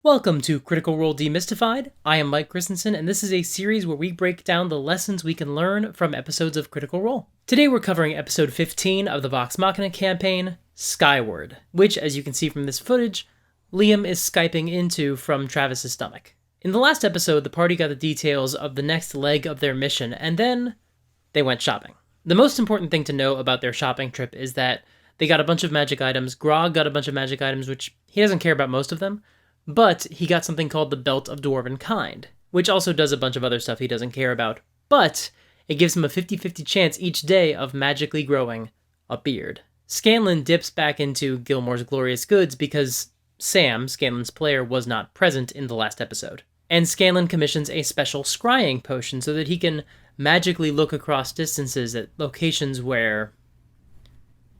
Welcome to Critical Role Demystified. I am Mike Christensen, and this is a series where we break down the lessons we can learn from episodes of Critical Role. Today we're covering episode 15 of the Vox Machina campaign, Skyward, which, as you can see from this footage, Liam is Skyping into from Travis's stomach. In the last episode, the party got the details of the next leg of their mission, and then they went shopping. The most important thing to know about their shopping trip is that they got a bunch of magic items. Grog got a bunch of magic items, which he doesn't care about most of them, but he got something called the Belt of Dwarven Kind, which also does a bunch of other stuff he doesn't care about, but it gives him a 50-50 chance each day of magically growing a beard. Scanlan dips back into Gilmore's Glorious Goods because Sam, Scanlan's player, was not present in the last episode. And Scanlan commissions a special scrying potion so that he can magically look across distances at locations where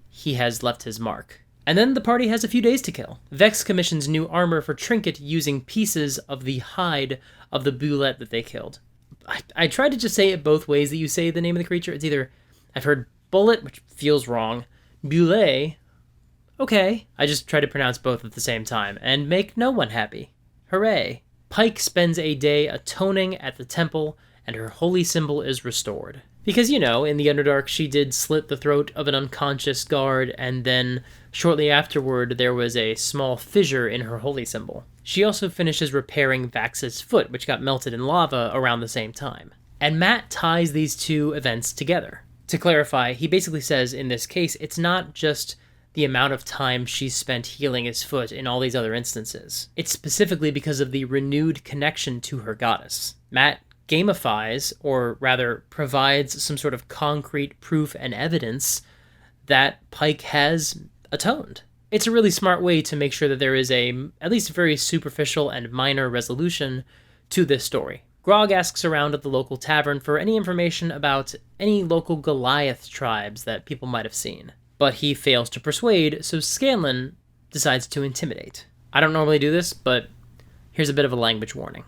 he has left his mark. And then the party has a few days to kill. Vex commissions new armor for Trinket using pieces of the hide of the bulette that they killed. I tried to just say it both ways that you say the name of the creature. It's either, I've heard bullet, which feels wrong, bullet, okay. I just try to pronounce both at the same time and make no one happy. Hooray. Pike spends a day atoning at the temple, and her holy symbol is restored. Because, in the Underdark, she did slit the throat of an unconscious guard, and then shortly afterward, there was a small fissure in her holy symbol. She also finishes repairing Vax's foot, which got melted in lava around the same time. And Matt ties these two events together. To clarify, he basically says, in this case, it's not just the amount of time she's spent healing his foot in all these other instances. It's specifically because of the renewed connection to her goddess. Matt gamifies, or rather provides some sort of concrete proof and evidence that Pike has atoned. It's a really smart way to make sure that there is a, at least very superficial and minor resolution to this story. Grog asks around at the local tavern for any information about any local Goliath tribes that people might have seen. But he fails to persuade, so Scanlan decides to intimidate. I don't normally do this, but here's a bit of a language warning.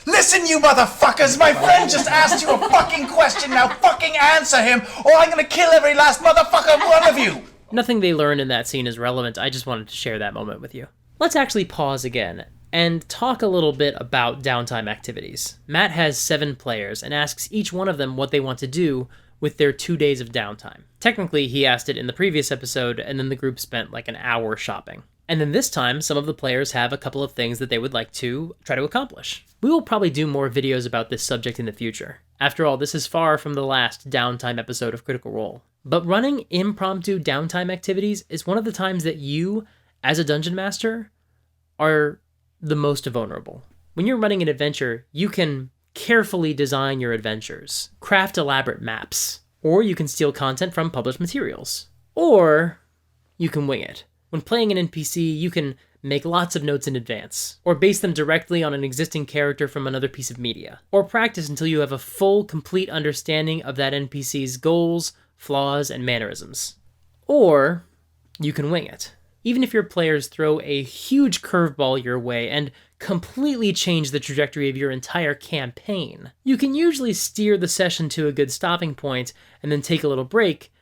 Listen, you motherfuckers! My friend just asked you a fucking question, now fucking answer him, or I'm gonna kill every last motherfucker one of you! Nothing they learn in that scene is relevant, I just wanted to share that moment with you. Let's actually pause again and talk a little bit about downtime activities. Matt has 7 players and asks each one of them what they want to do with their 2 days of downtime. Technically, he asked it in the previous episode, and then the group spent like an hour shopping. And then this time, some of the players have a couple of things that they would like to try to accomplish. We will probably do more videos about this subject in the future. After all, this is far from the last downtime episode of Critical Role. But running impromptu downtime activities is one of the times that you, as a dungeon master, are the most vulnerable. When you're running an adventure, you can carefully design your adventures, craft elaborate maps, or you can steal content from published materials, or you can wing it. When playing an NPC, you can make lots of notes in advance, or base them directly on an existing character from another piece of media, or practice until you have a full, complete understanding of that NPC's goals, flaws, and mannerisms. Or you can wing it. Even if your players throw a huge curveball your way and completely change the trajectory of your entire campaign, you can usually steer the session to a good stopping point and then take a little break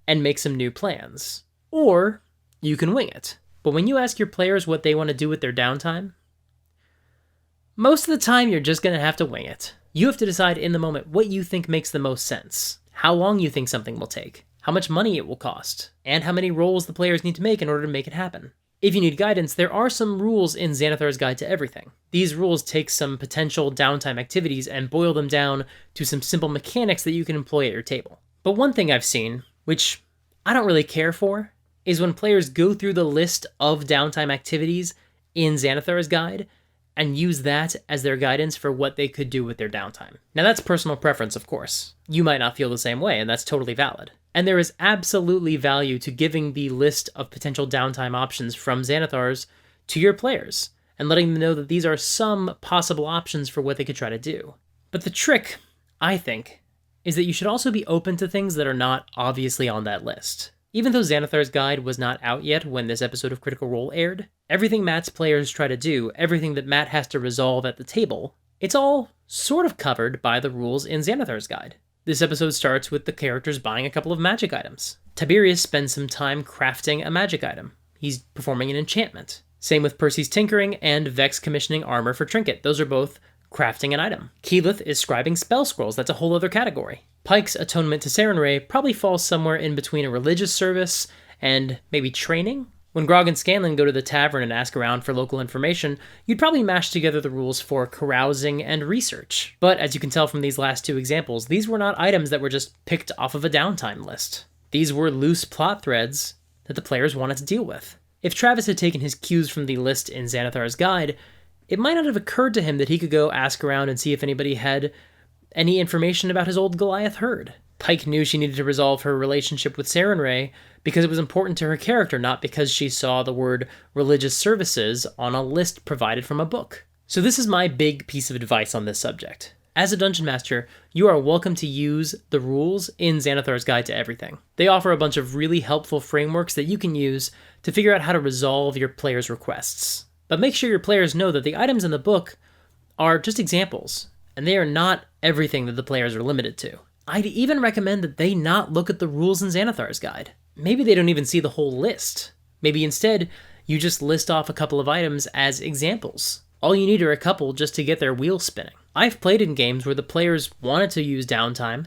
and make some new plans. Or you can wing it. But when you ask your players what they want to do with their downtime, most of the time you're just going to have to wing it. You have to decide in the moment what you think makes the most sense, how long you think something will take, how much money it will cost, and how many rolls the players need to make in order to make it happen. If you need guidance, there are some rules in Xanathar's Guide to Everything. These rules take some potential downtime activities and boil them down to some simple mechanics that you can employ at your table. But one thing I've seen, which I don't really care for, is when players go through the list of downtime activities in Xanathar's Guide and use that as their guidance for what they could do with their downtime. Now that's personal preference, of course. You might not feel the same way, and that's totally valid. And there is absolutely value to giving the list of potential downtime options from Xanathar's to your players, and letting them know that these are some possible options for what they could try to do. But the trick, I think, is that you should also be open to things that are not obviously on that list. Even though Xanathar's Guide was not out yet when this episode of Critical Role aired, everything Matt's players try to do, everything that Matt has to resolve at the table, it's all sort of covered by the rules in Xanathar's Guide. This episode starts with the characters buying a couple of magic items. Tiberius spends some time crafting a magic item. He's performing an enchantment. Same with Percy's tinkering and Vex commissioning armor for Trinket. Those are both crafting an item. Keyleth is scribing spell scrolls. That's a whole other category. Pike's atonement to Sarenrae probably falls somewhere in between a religious service and maybe training. When Grog and Scanlan go to the tavern and ask around for local information, you'd probably mash together the rules for carousing and research. But as you can tell from these last two examples, these were not items that were just picked off of a downtime list. These were loose plot threads that the players wanted to deal with. If Travis had taken his cues from the list in Xanathar's Guide, it might not have occurred to him that he could go ask around and see if anybody had any information about his old Goliath herd. Pike knew she needed to resolve her relationship with Sarenrae because it was important to her character, not because she saw the word religious services on a list provided from a book. So this is my big piece of advice on this subject. As a Dungeon Master, you are welcome to use the rules in Xanathar's Guide to Everything. They offer a bunch of really helpful frameworks that you can use to figure out how to resolve your players' requests. But make sure your players know that the items in the book are just examples, and they are not everything that the players are limited to. I'd even recommend that they not look at the rules in Xanathar's Guide. Maybe they don't even see the whole list. Maybe instead, you just list off a couple of items as examples. All you need are a couple just to get their wheels spinning. I've played in games where the players wanted to use downtime,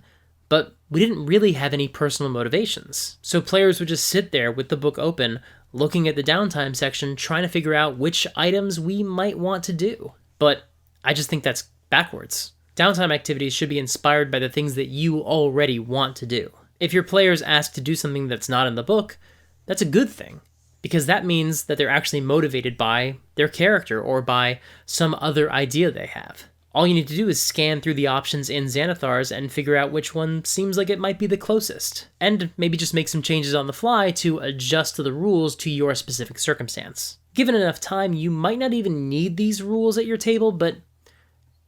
but we didn't really have any personal motivations. So players would just sit there with the book open, looking at the downtime section, trying to figure out which items we might want to do. But I just think that's backwards. Downtime activities should be inspired by the things that you already want to do. If your players ask to do something that's not in the book, that's a good thing, because that means that they're actually motivated by their character or by some other idea they have. All you need to do is scan through the options in Xanathar's and figure out which one seems like it might be the closest, and maybe just make some changes on the fly to adjust the rules to your specific circumstance. Given enough time, you might not even need these rules at your table, but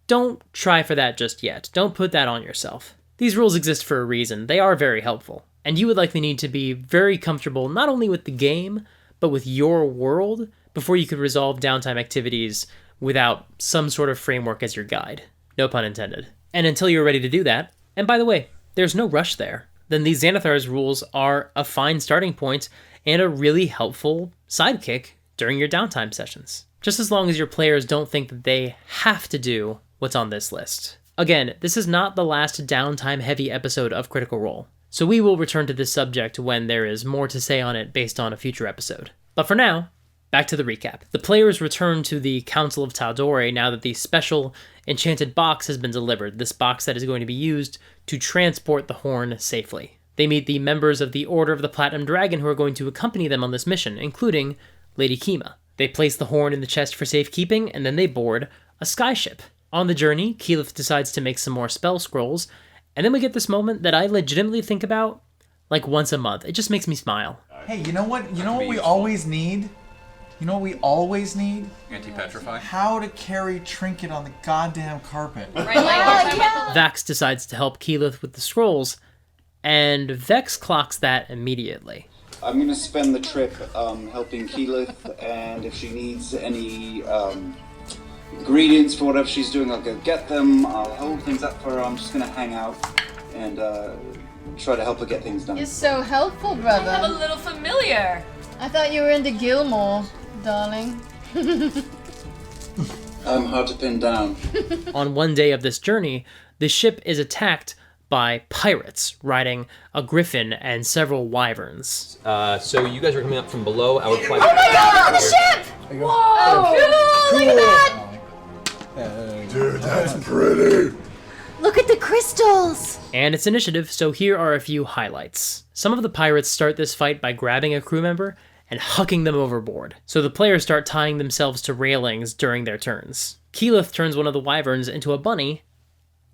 don't try for that just yet. Don't put that on yourself. These rules exist for a reason. They are very helpful, and you would likely need to be very comfortable not only with the game, but with your world before you could resolve downtime activities without some sort of framework as your guide. No pun intended. And until you're ready to do that, and by the way, there's no rush there, then these Xanathar's rules are a fine starting point and a really helpful sidekick during your downtime sessions. Just as long as your players don't think that they have to do what's on this list. Again, this is not the last downtime-heavy episode of Critical Role, so we will return to this subject when there is more to say on it based on a future episode. But for now, back to the recap. The players return to the Council of Tal'Dorei now that the special enchanted box has been delivered, this box that is going to be used to transport the horn safely. They meet the members of the Order of the Platinum Dragon who are going to accompany them on this mission, including Lady Kima. They place the horn in the chest for safekeeping, and then they board a skyship. On the journey, Keyleth decides to make some more spell scrolls, and then we get this moment that I legitimately think about like once a month. It just makes me smile. Hey, you know what? You know what we always need? You know what we always need? Anti-petrify? How to carry Trinket on the goddamn carpet. Right, yeah. Vax decides to help Keyleth with the scrolls, and Vex clocks that immediately. I'm going to spend the trip helping Keyleth, and if she needs any ingredients for whatever she's doing, I'll go get them. I'll hold things up for her. I'm just going to hang out and try to help her get things done. You're so helpful, I'm a brother. little familiar. I thought you were into Gilmore, darling. I'm hard to pin down. On one day of this journey, the ship is attacked by pirates riding a griffin and several wyverns. So you guys are coming up from below. I would fly. Oh my god, the ship! Whoa! Cool, look at that! Dude, that's pretty. Look at the crystals! And it's initiative, so here are a few highlights. Some of the pirates start this fight by grabbing a crew member and hucking them overboard, so the players start tying themselves to railings during their turns. Keyleth turns one of the wyverns into a bunny,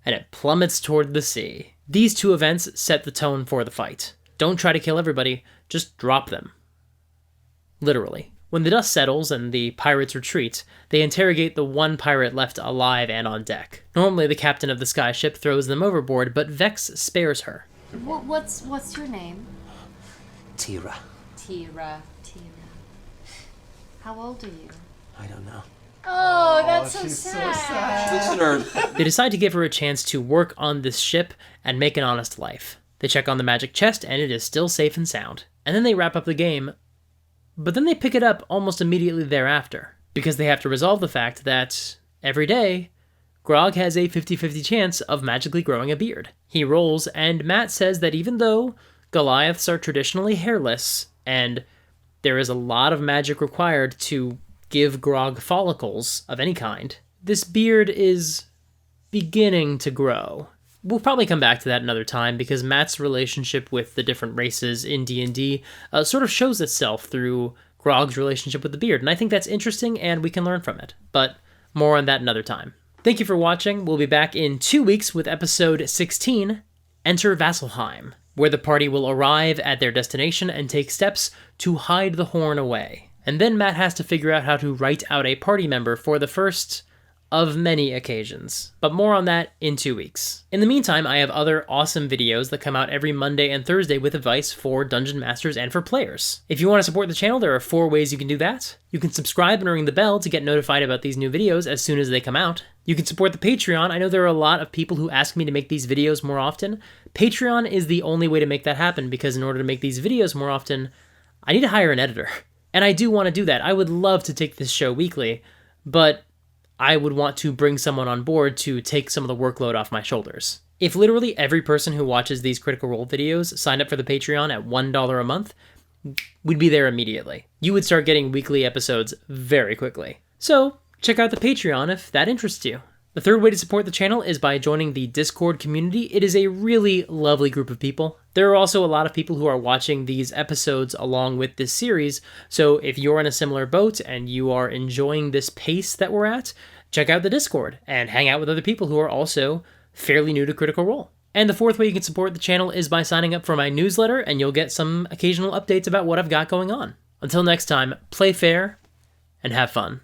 and it plummets toward the sea. These two events set the tone for the fight. Don't try to kill everybody, just drop them. Literally. When the dust settles and the pirates retreat, they interrogate the one pirate left alive and on deck. Normally the captain of the skyship throws them overboard, but Vex spares her. What's your name? Tira. Tira. How old are you? I don't know. Oh, that's so she's sad. so sad. They decide to give her a chance to work on this ship and make an honest life. They check on the magic chest and it is still safe and sound. And then they wrap up the game but then they pick it up almost immediately thereafter, because they have to resolve the fact that every day, Grog has a 50-50 chance of magically growing a beard. He rolls, and Matt says that even though Goliaths are traditionally hairless, and there is a lot of magic required to give Grog follicles of any kind, this beard is beginning to grow. We'll probably come back to that another time, because Matt's relationship with the different races in D&D sort of shows itself through Grog's relationship with the beard, and I think that's interesting, and we can learn from it. But more on that another time. Thank you for watching. We'll be back in 2 weeks with episode 16, Enter Vasselheim, where the party will arrive at their destination and take steps to hide the horn away. And then Matt has to figure out how to write out a party member for the first of many occasions. But more on that in 2 weeks. In the meantime, I have other awesome videos that come out every Monday and Thursday with advice for Dungeon Masters and for players. If you want to support the channel, there are 4 ways you can do that. You can subscribe and ring the bell to get notified about these new videos as soon as they come out. You can support the Patreon. I know there are a lot of people who ask me to make these videos more often. Patreon is the only way to make that happen, because in order to make these videos more often, I need to hire an editor. And I do want to do that. I would love to take this show weekly, but I would want to bring someone on board to take some of the workload off my shoulders. If literally every person who watches these Critical Role videos signed up for the Patreon at $1 a month, we'd be there immediately. You would start getting weekly episodes very quickly. So check out the Patreon if that interests you. The third way to support the channel is by joining the Discord community. It is a really lovely group of people. There are also a lot of people who are watching these episodes along with this series, so if you're in a similar boat and you are enjoying this pace that we're at, check out the Discord and hang out with other people who are also fairly new to Critical Role. And the fourth way you can support the channel is by signing up for my newsletter, and you'll get some occasional updates about what I've got going on. Until next time, play fair and have fun.